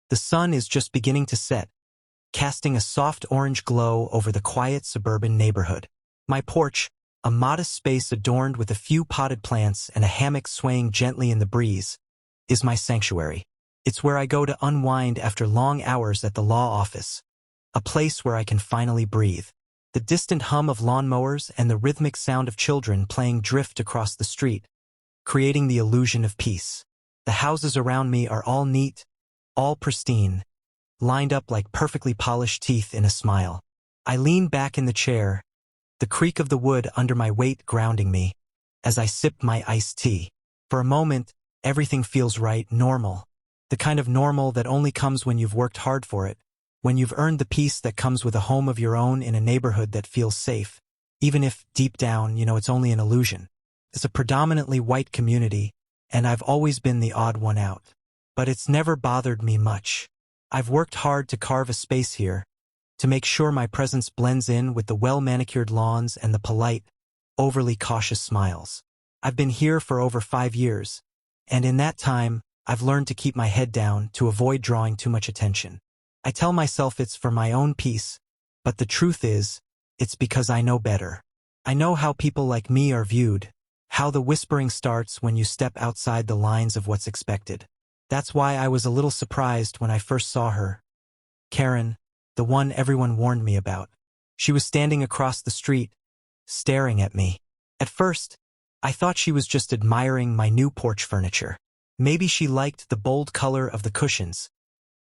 The sun is just beginning to set, casting a soft orange glow over the quiet suburban neighborhood. My porch, a modest space adorned with a few potted plants and a hammock swaying gently in the breeze, is my sanctuary. It's where I go to unwind after long hours at the law office, a place where I can finally breathe. The distant hum of lawnmowers and the rhythmic sound of children playing drift across the street, creating the illusion of peace. The houses around me are all neat, all pristine, lined up like perfectly polished teeth in a smile. I lean back in the chair, the creak of the wood under my weight grounding me, as I sip my iced tea. For a moment, everything feels right, normal. The kind of normal that only comes when you've worked hard for it, when you've earned the peace that comes with a home of your own in a neighborhood that feels safe, even if, deep down, it's only an illusion. It's a predominantly white community, and I've always been the odd one out. But it's never bothered me much. I've worked hard to carve a space here, to make sure my presence blends in with the well-manicured lawns and the polite, overly cautious smiles. I've been here for over 5 years, and in that time, I've learned to keep my head down to avoid drawing too much attention. I tell myself it's for my own peace, but the truth is, it's because I know better. I know how people like me are viewed, how the whispering starts when you step outside the lines of what's expected. That's why I was a little surprised when I first saw her. Karen, the one everyone warned me about. She was standing across the street, staring at me. At first, I thought she was just admiring my new porch furniture. Maybe she liked the bold color of the cushions,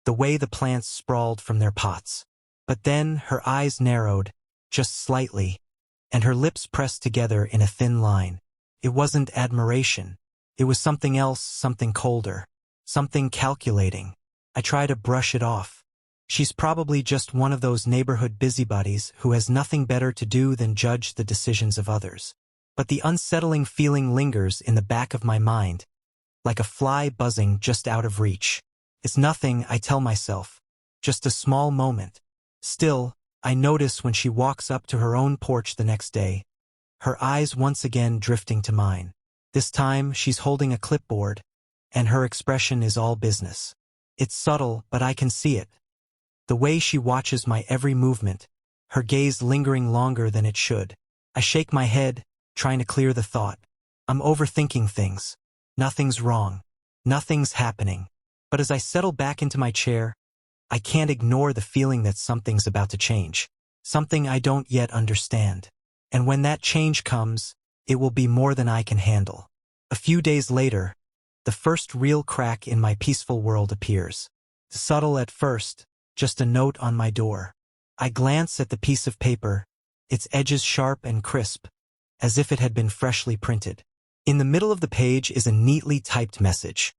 the way the plants sprawled from their pots. But then her eyes narrowed, just slightly, and her lips pressed together in a thin line. It wasn't admiration. It was something else, something colder, something calculating. I try to brush it off. She's probably just one of those neighborhood busybodies who has nothing better to do than judge the decisions of others. But the unsettling feeling lingers in the back of my mind, like a fly buzzing just out of reach. It's nothing, I tell myself, just a small moment. Still, I notice when she walks up to her own porch the next day, her eyes once again drifting to mine. This time, she's holding a clipboard, and her expression is all business. It's subtle, but I can see it. The way she watches my every movement, her gaze lingering longer than it should. I shake my head, trying to clear the thought. I'm overthinking things. Nothing's wrong. Nothing's happening. But as I settle back into my chair, I can't ignore the feeling that something's about to change. Something I don't yet understand. And when that change comes, it will be more than I can handle. A few days later, the first real crack in my peaceful world appears. Subtle at first, just a note on my door. I glance at the piece of paper, its edges sharp and crisp, as if it had been freshly printed. In the middle of the page is a neatly typed message.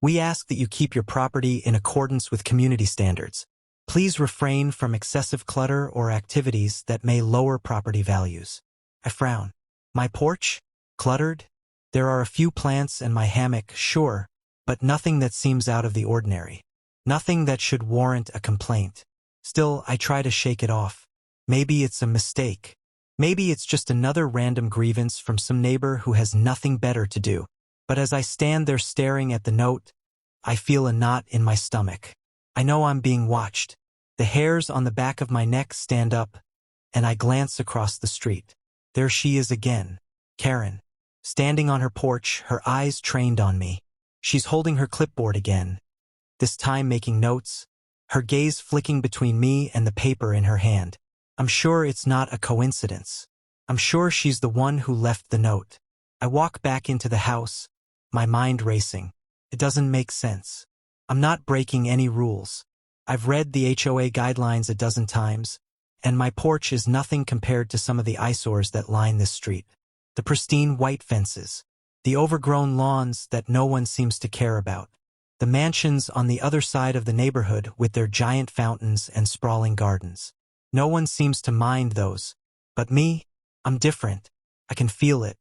We ask that you keep your property in accordance with community standards. Please refrain from excessive clutter or activities that may lower property values. I frown. My porch? Cluttered? There are a few plants and my hammock, sure, but nothing that seems out of the ordinary. Nothing that should warrant a complaint. Still, I try to shake it off. Maybe it's a mistake. Maybe it's just another random grievance from some neighbor who has nothing better to do. But as I stand there staring at the note, I feel a knot in my stomach. I know I'm being watched. The hairs on the back of my neck stand up, and I glance across the street. There she is again, Karen, standing on her porch, her eyes trained on me. She's holding her clipboard again, this time making notes, her gaze flicking between me and the paper in her hand. I'm sure it's not a coincidence. I'm sure she's the one who left the note. I walk back into the house, my mind racing. It doesn't make sense. I'm not breaking any rules. I've read the HOA guidelines a dozen times, and my porch is nothing compared to some of the eyesores that line this street. The pristine white fences, the overgrown lawns that no one seems to care about, the mansions on the other side of the neighborhood with their giant fountains and sprawling gardens. No one seems to mind those. But me, I'm different. I can feel it.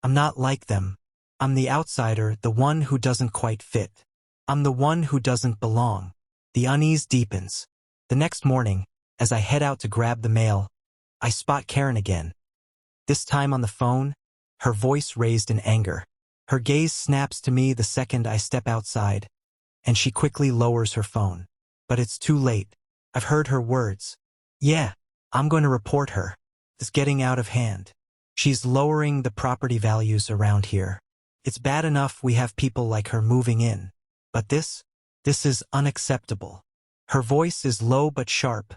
I'm not like them. I'm the outsider, the one who doesn't quite fit. I'm the one who doesn't belong. The unease deepens. The next morning, as I head out to grab the mail, I spot Karen again. This time on the phone, her voice raised in anger. Her gaze snaps to me the second I step outside, and she quickly lowers her phone. But it's too late. I've heard her words. Yeah, I'm going to report her. It's getting out of hand. She's lowering the property values around here. It's bad enough we have people like her moving in. But this is unacceptable. Her voice is low but sharp,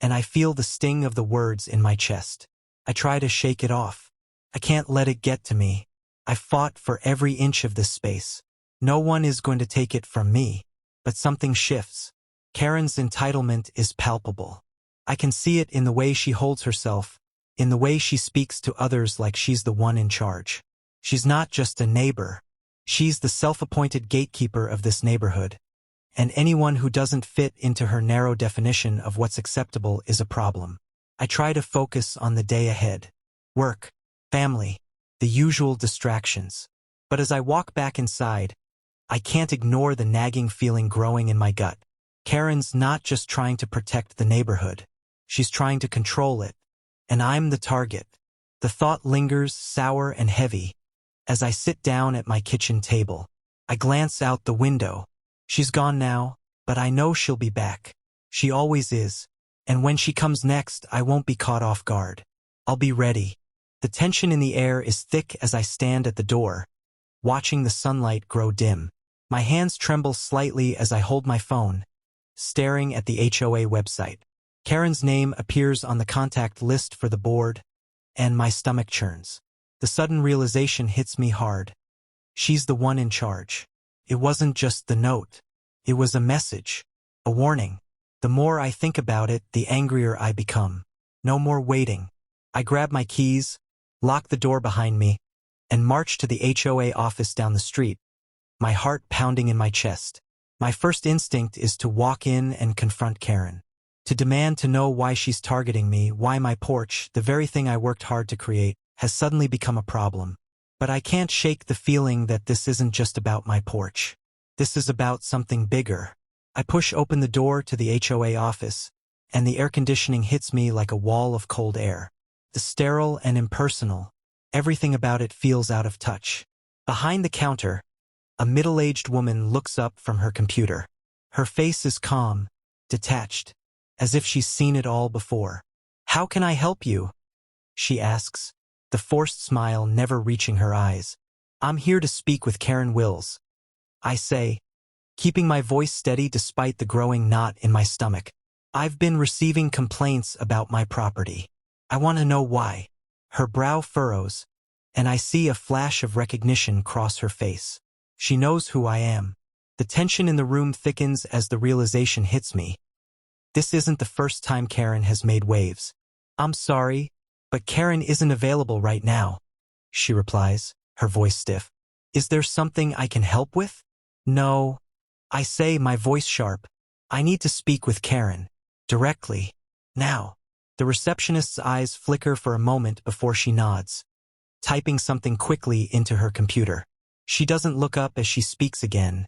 and I feel the sting of the words in my chest. I try to shake it off. I can't let it get to me. I fought for every inch of this space. No one is going to take it from me. But something shifts. Karen's entitlement is palpable. I can see it in the way she holds herself, in the way she speaks to others like she's the one in charge. She's not just a neighbor. She's the self-appointed gatekeeper of this neighborhood. And anyone who doesn't fit into her narrow definition of what's acceptable is a problem. I try to focus on the day ahead. Work, family, the usual distractions. But as I walk back inside, I can't ignore the nagging feeling growing in my gut. Karen's not just trying to protect the neighborhood. She's trying to control it. And I'm the target. The thought lingers, sour and heavy. As I sit down at my kitchen table, I glance out the window. She's gone now, but I know she'll be back. She always is. And when she comes next, I won't be caught off guard. I'll be ready. The tension in the air is thick as I stand at the door, watching the sunlight grow dim. My hands tremble slightly as I hold my phone, staring at the HOA website. Karen's name appears on the contact list for the board, and my stomach churns. The sudden realization hits me hard. She's the one in charge. It wasn't just the note. It was a message, a warning. The more I think about it, the angrier I become. No more waiting. I grab my keys, lock the door behind me, and march to the HOA office down the street, my heart pounding in my chest. My first instinct is to walk in and confront Karen, to demand to know why she's targeting me, why my porch, the very thing I worked hard to create, has suddenly become a problem. But I can't shake the feeling that this isn't just about my porch. This is about something bigger. I push open the door to the HOA office, and the air conditioning hits me like a wall of cold air. The sterile and impersonal, everything about it feels out of touch. Behind the counter, a middle-aged woman looks up from her computer. Her face is calm, detached, as if she's seen it all before. "How can I help you?" she asks, the forced smile never reaching her eyes. "I'm here to speak with Karen Wills," I say, keeping my voice steady despite the growing knot in my stomach. "I've been receiving complaints about my property. I want to know why." Her brow furrows, and I see a flash of recognition cross her face. She knows who I am. The tension in the room thickens as the realization hits me. This isn't the first time Karen has made waves. "I'm sorry, but Karen isn't available right now," she replies, her voice stiff. "Is there something I can help with?" "No," I say, my voice sharp. "I need to speak with Karen. Directly. Now." The receptionist's eyes flicker for a moment before she nods, typing something quickly into her computer. She doesn't look up as she speaks again,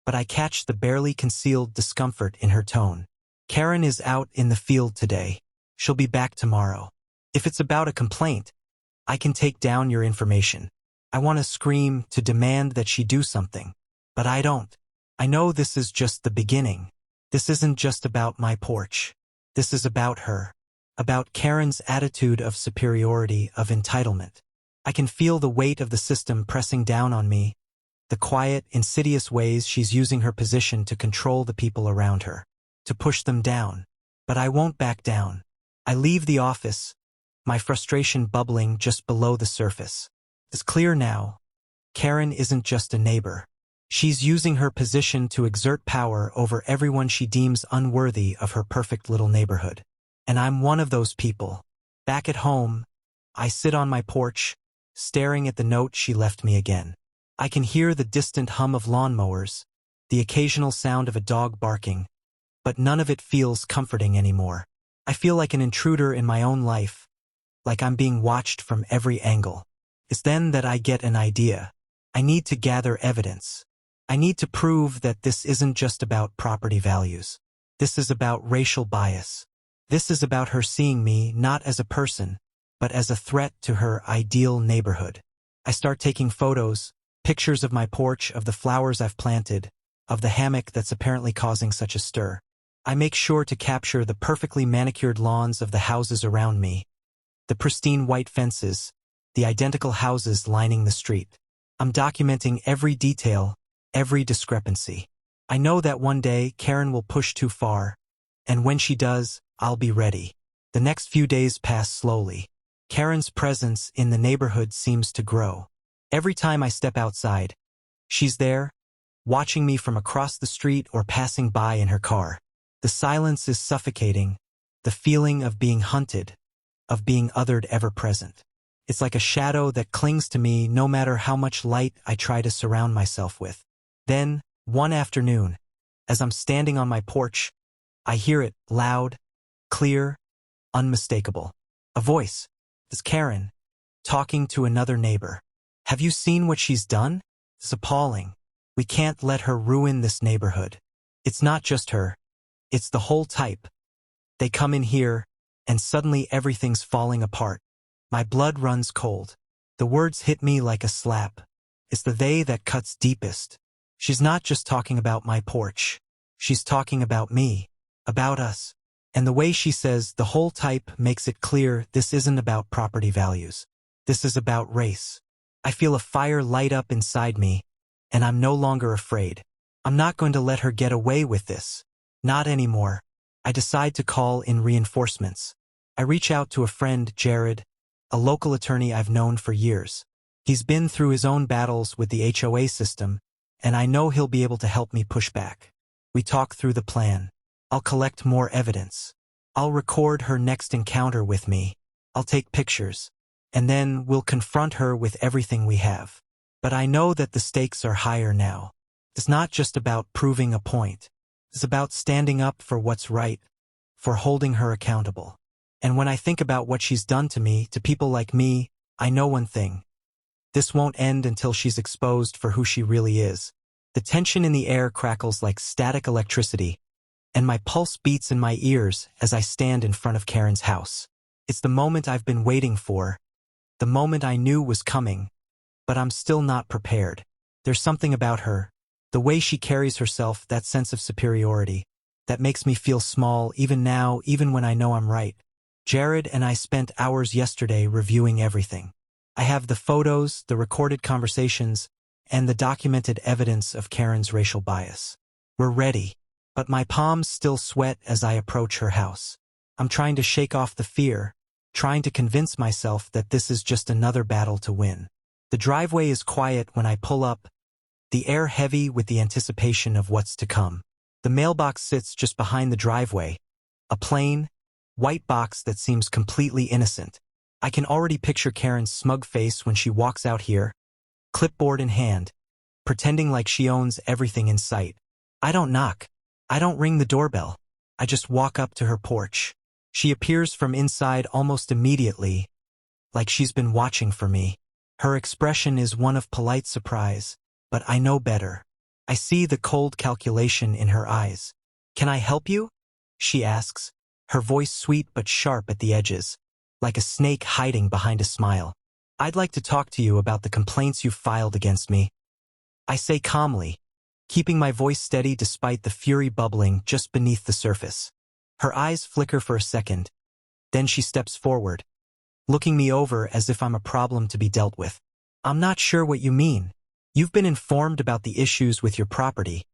but I catch the barely concealed discomfort in her tone. "Karen is out in the field today. She'll be back tomorrow. If it's about a complaint, I can take down your information." I want to scream, to demand that she do something, but I don't. I know this is just the beginning. This isn't just about my porch. This is about her. About Karen's attitude of superiority, of entitlement. I can feel the weight of the system pressing down on me, the quiet, insidious ways she's using her position to control the people around her, to push them down. But I won't back down. I leave the office, my frustration bubbling just below the surface. It's clear now. Karen isn't just a neighbor. She's using her position to exert power over everyone she deems unworthy of her perfect little neighborhood. And I'm one of those people. Back at home, I sit on my porch, staring at the note she left me again. I can hear the distant hum of lawnmowers, the occasional sound of a dog barking, but none of it feels comforting anymore. I feel like an intruder in my own life, like I'm being watched from every angle. It's then that I get an idea. I need to gather evidence. I need to prove that this isn't just about property values. This is about racial bias. This is about her seeing me not as a person, but as a threat to her ideal neighborhood. I start taking photos, pictures of my porch, of the flowers I've planted, of the hammock that's apparently causing such a stir. I make sure to capture the perfectly manicured lawns of the houses around me, the pristine white fences, the identical houses lining the street. I'm documenting every detail, every discrepancy. I know that one day Karen will push too far, and when she does, I'll be ready. The next few days pass slowly. Karen's presence in the neighborhood seems to grow. Every time I step outside, she's there, watching me from across the street or passing by in her car. The silence is suffocating, the feeling of being hunted, of being othered ever present. It's like a shadow that clings to me no matter how much light I try to surround myself with. Then, one afternoon, as I'm standing on my porch, I hear it loud, clear, unmistakable. A voice. It's Karen, talking to another neighbor. Have you seen what she's done? It's appalling. We can't let her ruin this neighborhood. It's not just her. It's the whole type. They come in here, and suddenly everything's falling apart. My blood runs cold. The words hit me like a slap. It's the they that cuts deepest. She's not just talking about my porch. She's talking about me, about us. And the way she says the whole type makes it clear this isn't about property values. This is about race. I feel a fire light up inside me, and I'm no longer afraid. I'm not going to let her get away with this. Not anymore. I decide to call in reinforcements. I reach out to a friend, Jared, a local attorney I've known for years. He's been through his own battles with the HOA system, and I know he'll be able to help me push back. We talk through the plan. I'll collect more evidence. I'll record her next encounter with me. I'll take pictures. And then we'll confront her with everything we have. But I know that the stakes are higher now. It's not just about proving a point. It's about standing up for what's right, for holding her accountable. And when I think about what she's done to me, to people like me, I know one thing. This won't end until she's exposed for who she really is. The tension in the air crackles like static electricity, and my pulse beats in my ears as I stand in front of Karen's house. It's the moment I've been waiting for, the moment I knew was coming, but I'm still not prepared. There's something about her, the way she carries herself, that sense of superiority, that makes me feel small even now, even when I know I'm right. Jared and I spent hours yesterday reviewing everything. I have the photos, the recorded conversations, and the documented evidence of Karen's racial bias. We're ready. But my palms still sweat as I approach her house. I'm trying to shake off the fear, trying to convince myself that this is just another battle to win. The driveway is quiet when I pull up, the air heavy with the anticipation of what's to come. The mailbox sits just behind the driveway, a plain, white box that seems completely innocent. I can already picture Karen's smug face when she walks out here, clipboard in hand, pretending like she owns everything in sight. I don't knock. I don't ring the doorbell. I just walk up to her porch. She appears from inside almost immediately, like she's been watching for me. Her expression is one of polite surprise, but I know better. I see the cold calculation in her eyes. "Can I help you?" she asks, her voice sweet but sharp at the edges, like a snake hiding behind a smile. "I'd like to talk to you about the complaints you've filed against me," I say calmly, keeping my voice steady despite the fury bubbling just beneath the surface. Her eyes flicker for a second, then she steps forward, looking me over as if I'm a problem to be dealt with. "I'm not sure what you mean. You've been informed about the issues with your property,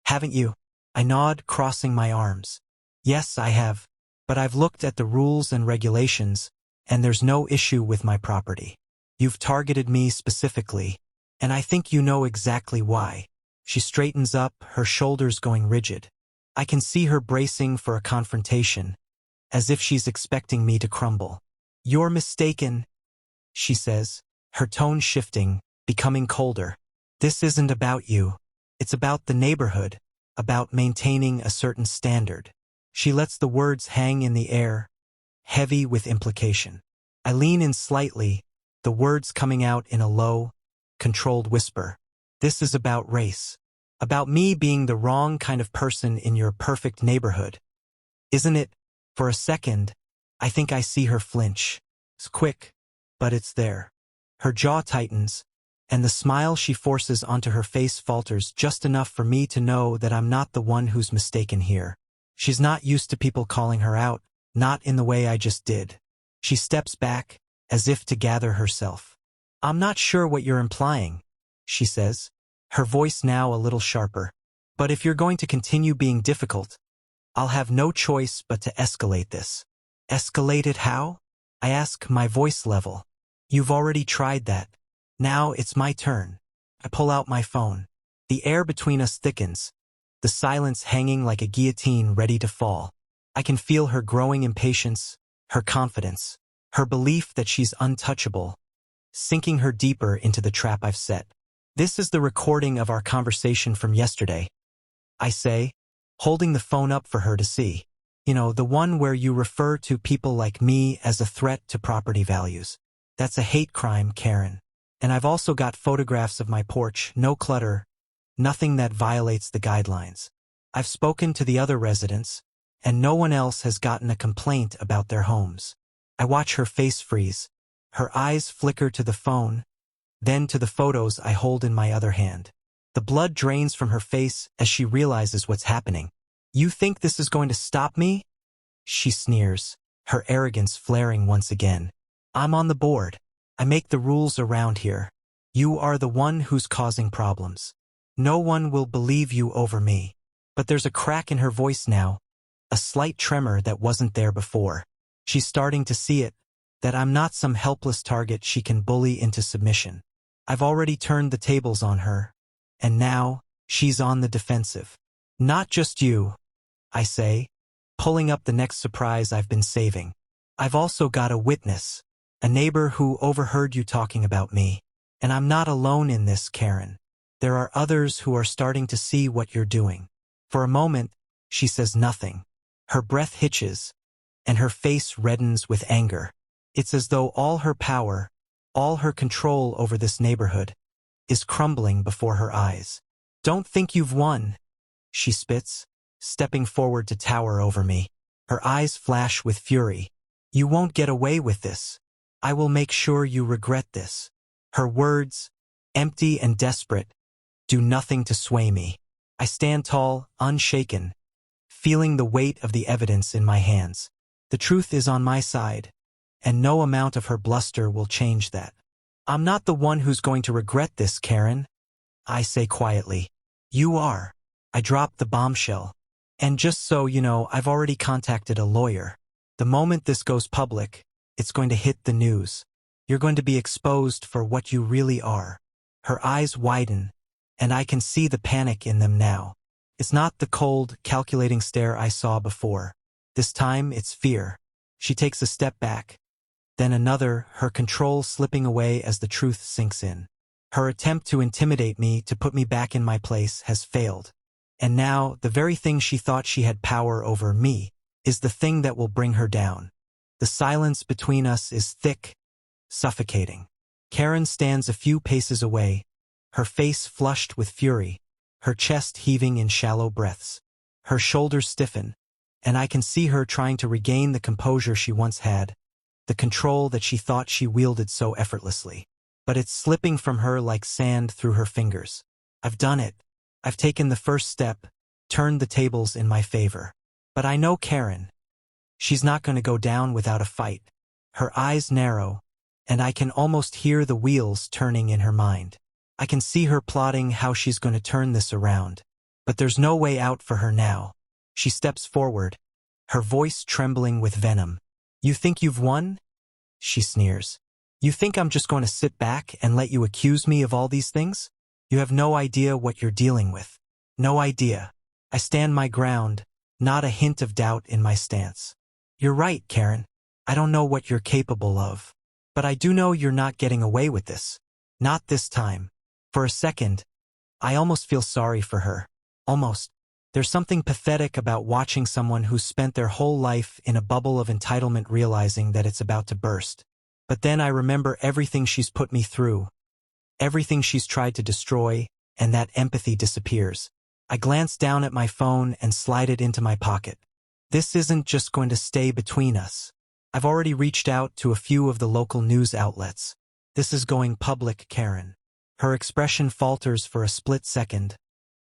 haven't you?" I nod, crossing my arms. "Yes, I have. But I've looked at the rules and regulations, and there's no issue with my property. You've targeted me specifically, and I think you know exactly why." She straightens up, her shoulders going rigid. I can see her bracing for a confrontation, as if she's expecting me to crumble. "You're mistaken," she says, her tone shifting, becoming colder. "This isn't about you. It's about the neighborhood, about maintaining a certain standard." She lets the words hang in the air, heavy with implication. I lean in slightly, the words coming out in a low, controlled whisper. "This is about race. About me being the wrong kind of person in your perfect neighborhood. Isn't it?" For a second, I think I see her flinch. It's quick, but it's there. Her jaw tightens, and the smile she forces onto her face falters just enough for me to know that I'm not the one who's mistaken here. She's not used to people calling her out, not in the way I just did. She steps back, as if to gather herself. "I'm not sure what you're implying," she says, her voice now a little sharper. "But if you're going to continue being difficult, I'll have no choice but to escalate this." "Escalate it how?" I ask, my voice level. "You've already tried that. Now it's my turn." I pull out my phone. The air between us thickens, the silence hanging like a guillotine ready to fall. I can feel her growing impatience, her confidence, her belief that she's untouchable, sinking her deeper into the trap I've set. "This is the recording of our conversation from yesterday," I say, holding the phone up for her to see. "You know, the one where you refer to people like me as a threat to property values. That's a hate crime, Karen. And I've also got photographs of my porch, no clutter, nothing that violates the guidelines. I've spoken to the other residents, and no one else has gotten a complaint about their homes." I watch her face freeze. Her eyes flicker to the phone, then to the photos I hold in my other hand. The blood drains from her face as she realizes what's happening. "You think this is going to stop me?" she sneers, her arrogance flaring once again. "I'm on the board. I make the rules around here. You are the one who's causing problems. No one will believe you over me." But there's a crack in her voice now, a slight tremor that wasn't there before. She's starting to see it, that I'm not some helpless target she can bully into submission. I've already turned the tables on her, and now she's on the defensive. "Not just you," I say, pulling up the next surprise I've been saving. "I've also got a witness, a neighbor who overheard you talking about me. And I'm not alone in this, Karen. There are others who are starting to see what you're doing." For a moment, she says nothing. Her breath hitches, and her face reddens with anger. It's as though all her power, all her control over this neighborhood, is crumbling before her eyes. "Don't think you've won," she spits, stepping forward to tower over me. Her eyes flash with fury. "You won't get away with this. I will make sure you regret this." Her words, empty and desperate, do nothing to sway me. I stand tall, unshaken, feeling the weight of the evidence in my hands. The truth is on my side, and no amount of her bluster will change that. "I'm not the one who's going to regret this, Karen," I say quietly. "You are." I drop the bombshell. "And just so you know, I've already contacted a lawyer. The moment this goes public, it's going to hit the news. You're going to be exposed for what you really are." Her eyes widen, and I can see the panic in them now. It's not the cold, calculating stare I saw before. This time, it's fear. She takes a step back, then another, her control slipping away as the truth sinks in. Her attempt to intimidate me, to put me back in my place, has failed. And now, the very thing she thought she had power over, me, is the thing that will bring her down. The silence between us is thick, suffocating. Karen stands a few paces away, her face flushed with fury, her chest heaving in shallow breaths. Her shoulders stiffen, and I can see her trying to regain the composure she once had, the control that she thought she wielded so effortlessly. But it's slipping from her like sand through her fingers. I've done it. I've taken the first step, turned the tables in my favor. But I know Karen. She's not going to go down without a fight. Her eyes narrow, and I can almost hear the wheels turning in her mind. I can see her plotting how she's going to turn this around. But there's no way out for her now. She steps forward, her voice trembling with venom. "You think you've won?" she sneers. "You think I'm just going to sit back and let you accuse me of all these things? You have no idea what you're dealing with. No idea." I stand my ground, not a hint of doubt in my stance. "You're right, Karen. I don't know what you're capable of. But I do know you're not getting away with this. Not this time." For a second, I almost feel sorry for her. Almost. There's something pathetic about watching someone who's spent their whole life in a bubble of entitlement realizing that it's about to burst. But then I remember everything she's put me through, everything she's tried to destroy, and that empathy disappears. I glance down at my phone and slide it into my pocket. This isn't just going to stay between us. I've already reached out to a few of the local news outlets. This is going public, Karen. Her expression falters for a split second,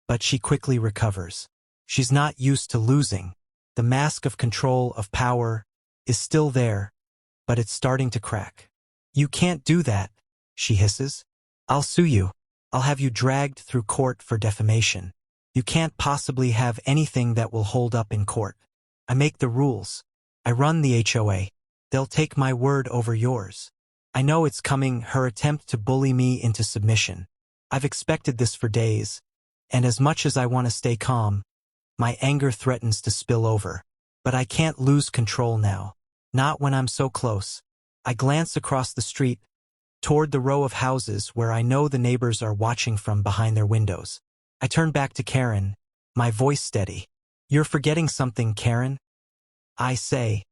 but she quickly recovers. She's not used to losing. The mask of control, of power, is still there, but it's starting to crack. "You can't do that," she hisses. "I'll sue you. I'll have you dragged through court for defamation. You can't possibly have anything that will hold up in court. I make the rules. I run the HOA. They'll take my word over yours. I know it's coming," her attempt to bully me into submission. I've expected this for days, and as much as I want to stay calm, my anger threatens to spill over. But I can't lose control now. Not when I'm so close. I glance across the street, toward the row of houses where I know the neighbors are watching from behind their windows. I turn back to Karen, my voice steady. "You're forgetting something, Karen," I say,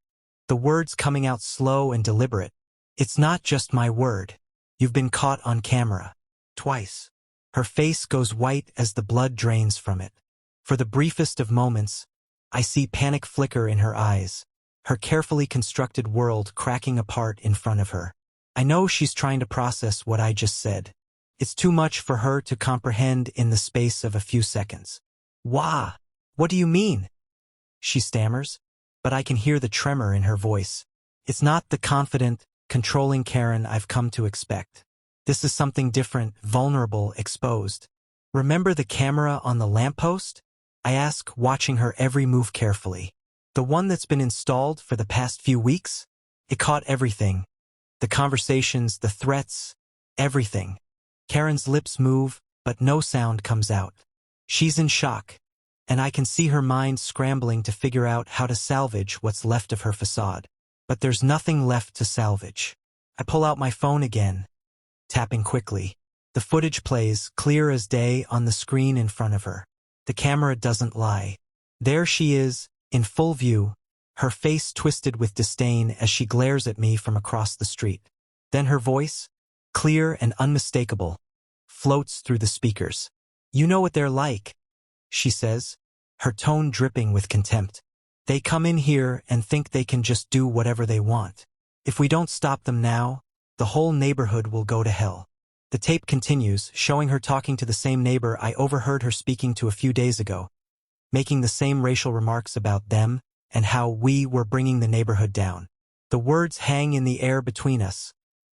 the words coming out slow and deliberate. "It's not just my word. You've been caught on camera. Twice." Her face goes white as the blood drains from it. For the briefest of moments, I see panic flicker in her eyes, her carefully constructed world cracking apart in front of her. I know she's trying to process what I just said. It's too much for her to comprehend in the space of a few seconds. "Wah! What do you mean?" she stammers, but I can hear the tremor in her voice. It's not the confident, controlling Karen I've come to expect. This is something different, vulnerable, exposed. "Remember the camera on the lamppost?" I ask, watching her every move carefully. "The one that's been installed for the past few weeks? It caught everything. The conversations, the threats, everything." Karen's lips move, but no sound comes out. She's in shock, and I can see her mind scrambling to figure out how to salvage what's left of her facade. But there's nothing left to salvage. I pull out my phone again, tapping quickly. The footage plays, clear as day, on the screen in front of her. The camera doesn't lie. There she is, in full view, her face twisted with disdain as she glares at me from across the street. Then her voice, clear and unmistakable, floats through the speakers. "You know what they're like," she says, her tone dripping with contempt. "They come in here and think they can just do whatever they want. If we don't stop them now, the whole neighborhood will go to hell." The tape continues, showing her talking to the same neighbor I overheard her speaking to a few days ago, making the same racial remarks about them and how we were bringing the neighborhood down. The words hang in the air between us,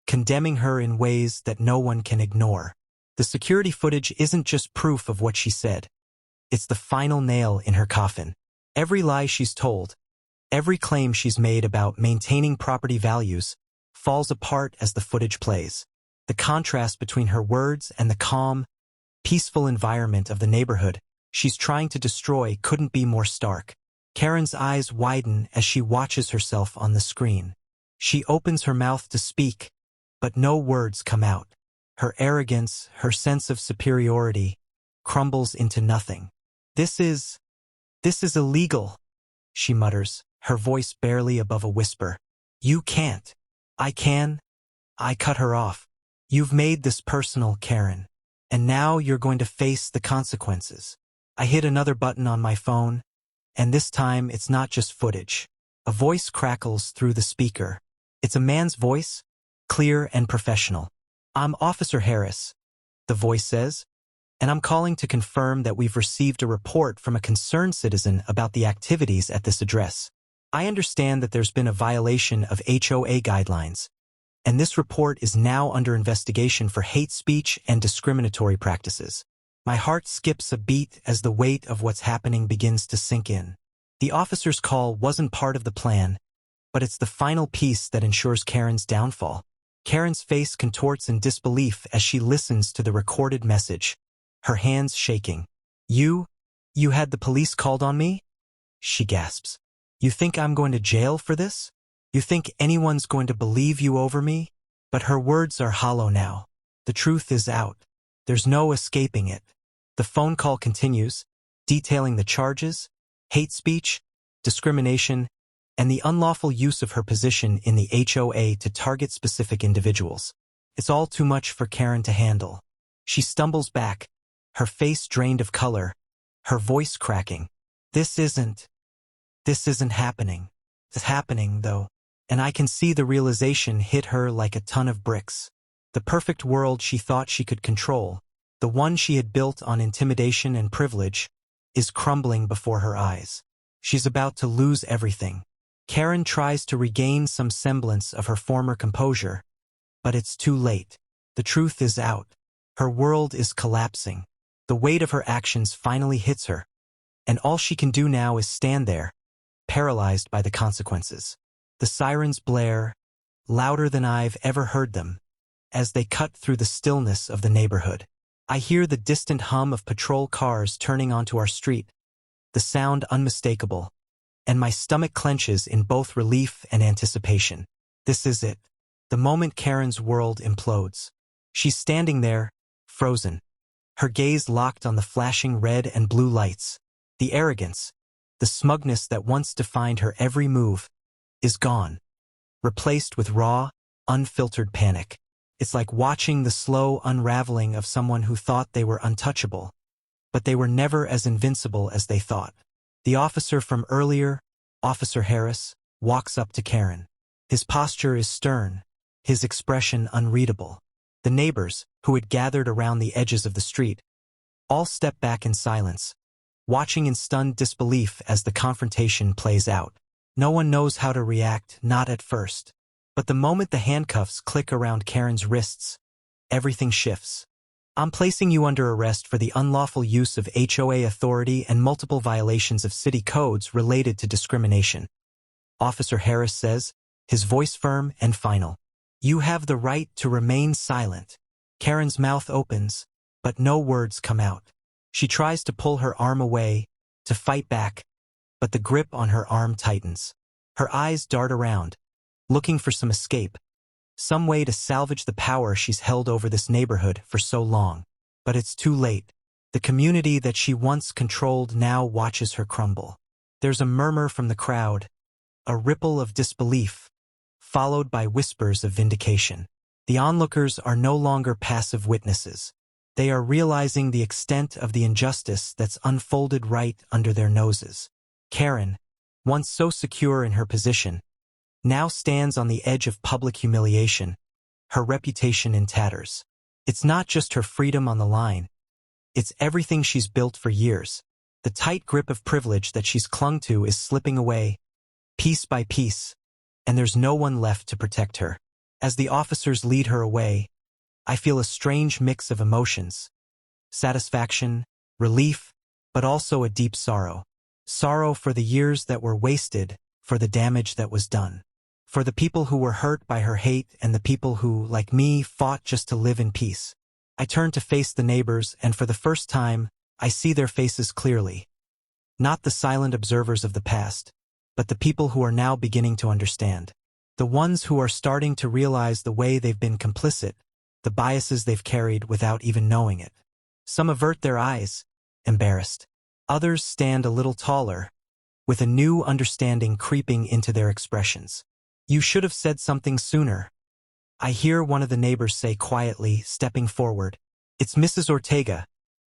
condemning her in ways that no one can ignore. The security footage isn't just proof of what she said. It's the final nail in her coffin. Every lie she's told, every claim she's made about maintaining property values, falls apart as the footage plays. The contrast between her words and the calm, peaceful environment of the neighborhood she's trying to destroy couldn't be more stark. Karen's eyes widen as she watches herself on the screen. She opens her mouth to speak, but no words come out. Her arrogance, her sense of superiority, crumbles into nothing. This is illegal," she mutters, her voice barely above a whisper. "You can't." "I can." I cut her off. "You've made this personal, Karen, and now you're going to face the consequences." I hit another button on my phone, and this time it's not just footage. A voice crackles through the speaker. It's a man's voice, clear and professional. "I'm Officer Harris," the voice says, "and I'm calling to confirm that we've received a report from a concerned citizen about the activities at this address. I understand that there's been a violation of HOA guidelines, and this report is now under investigation for hate speech and discriminatory practices." My heart skips a beat as the weight of what's happening begins to sink in. The officer's call wasn't part of the plan, but it's the final piece that ensures Karen's downfall. Karen's face contorts in disbelief as she listens to the recorded message, her hands shaking. You had the police called on me?" she gasps. "You think I'm going to jail for this? You think anyone's going to believe you over me?" But her words are hollow now. The truth is out. There's no escaping it. The phone call continues, detailing the charges, hate speech, discrimination, and the unlawful use of her position in the HOA to target specific individuals. It's all too much for Karen to handle. She stumbles back, her face drained of color, her voice cracking. This isn't happening. It's happening, though, and I can see the realization hit her like a ton of bricks. The perfect world she thought she could control, the one she had built on intimidation and privilege, is crumbling before her eyes. She's about to lose everything. Karen tries to regain some semblance of her former composure, but it's too late. The truth is out. Her world is collapsing. The weight of her actions finally hits her, and all she can do now is stand there, paralyzed by the consequences. The sirens blare, louder than I've ever heard them, as they cut through the stillness of the neighborhood. I hear the distant hum of patrol cars turning onto our street, the sound unmistakable, and my stomach clenches in both relief and anticipation. This is it. The moment Karen's world implodes. She's standing there, frozen, her gaze locked on the flashing red and blue lights. The arrogance, the smugness that once defined her every move, is gone, replaced with raw, unfiltered panic. It's like watching the slow unraveling of someone who thought they were untouchable, but they were never as invincible as they thought. The officer from earlier, Officer Harris, walks up to Karen. His posture is stern, his expression unreadable. The neighbors, who had gathered around the edges of the street, all step back in silence, watching in stunned disbelief as the confrontation plays out. No one knows how to react, not at first. But the moment the handcuffs click around Karen's wrists, everything shifts. I'm placing you under arrest for the unlawful use of HOA authority and multiple violations of city codes related to discrimination. Officer Harris says, his voice firm and final. You have the right to remain silent. Karen's mouth opens, but no words come out. She tries to pull her arm away, to fight back, but the grip on her arm tightens. Her eyes dart around, looking for some escape, some way to salvage the power she's held over this neighborhood for so long. But it's too late. The community that she once controlled now watches her crumble. There's a murmur from the crowd, a ripple of disbelief, followed by whispers of vindication. The onlookers are no longer passive witnesses. They are realizing the extent of the injustice that's unfolded right under their noses. Karen, once so secure in her position, now stands on the edge of public humiliation, her reputation in tatters. It's not just her freedom on the line. It's everything she's built for years. The tight grip of privilege that she's clung to is slipping away, piece by piece, and there's no one left to protect her. As the officers lead her away, I feel a strange mix of emotions. Satisfaction, relief, but also a deep sorrow. Sorrow for the years that were wasted, for the damage that was done. For the people who were hurt by her hate and the people who, like me, fought just to live in peace. I turn to face the neighbors, and for the first time, I see their faces clearly. Not the silent observers of the past, but the people who are now beginning to understand. The ones who are starting to realize the way they've been complicit, the biases they've carried without even knowing it. Some avert their eyes, embarrassed. Others stand a little taller, with a new understanding creeping into their expressions. You should have said something sooner. I hear one of the neighbors say quietly, stepping forward. It's Mrs. Ortega,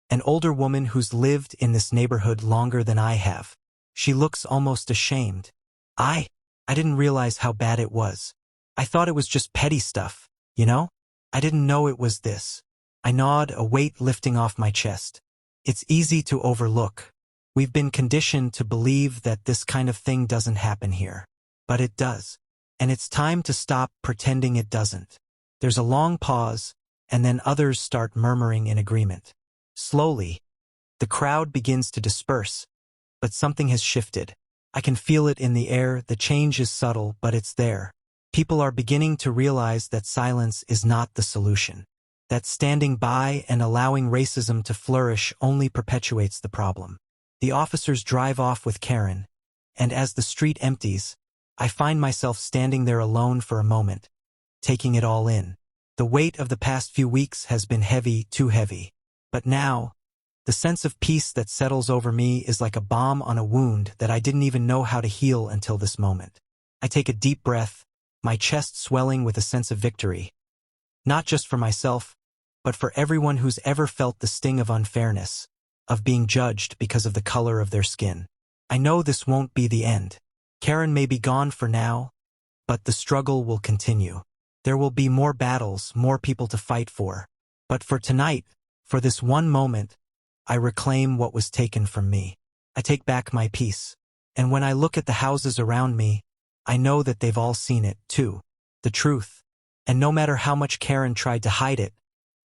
an older woman who's lived in this neighborhood longer than I have. She looks almost ashamed. I didn't realize how bad it was. I thought it was just petty stuff, you know? I didn't know it was this. I nod, a weight lifting off my chest. It's easy to overlook. We've been conditioned to believe that this kind of thing doesn't happen here. But it does. And it's time to stop pretending it doesn't. There's a long pause, and then others start murmuring in agreement. Slowly, the crowd begins to disperse, but something has shifted. I can feel it in the air. The change is subtle, but it's there. People are beginning to realize that silence is not the solution. That standing by and allowing racism to flourish only perpetuates the problem. The officers drive off with Karen, and as the street empties, I find myself standing there alone for a moment, taking it all in. The weight of the past few weeks has been heavy, too heavy. But now, the sense of peace that settles over me is like a balm on a wound that I didn't even know how to heal until this moment. I take a deep breath, my chest swelling with a sense of victory. Not just for myself, but for everyone who's ever felt the sting of unfairness, of being judged because of the color of their skin. I know this won't be the end. Karen may be gone for now, but the struggle will continue. There will be more battles, more people to fight for. But for tonight, for this one moment, I reclaim what was taken from me. I take back my peace. And when I look at the houses around me, I know that they've all seen it, too. The truth. And no matter how much Karen tried to hide it,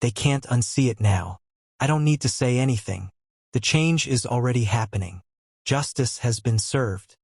they can't unsee it now. I don't need to say anything. The change is already happening. Justice has been served.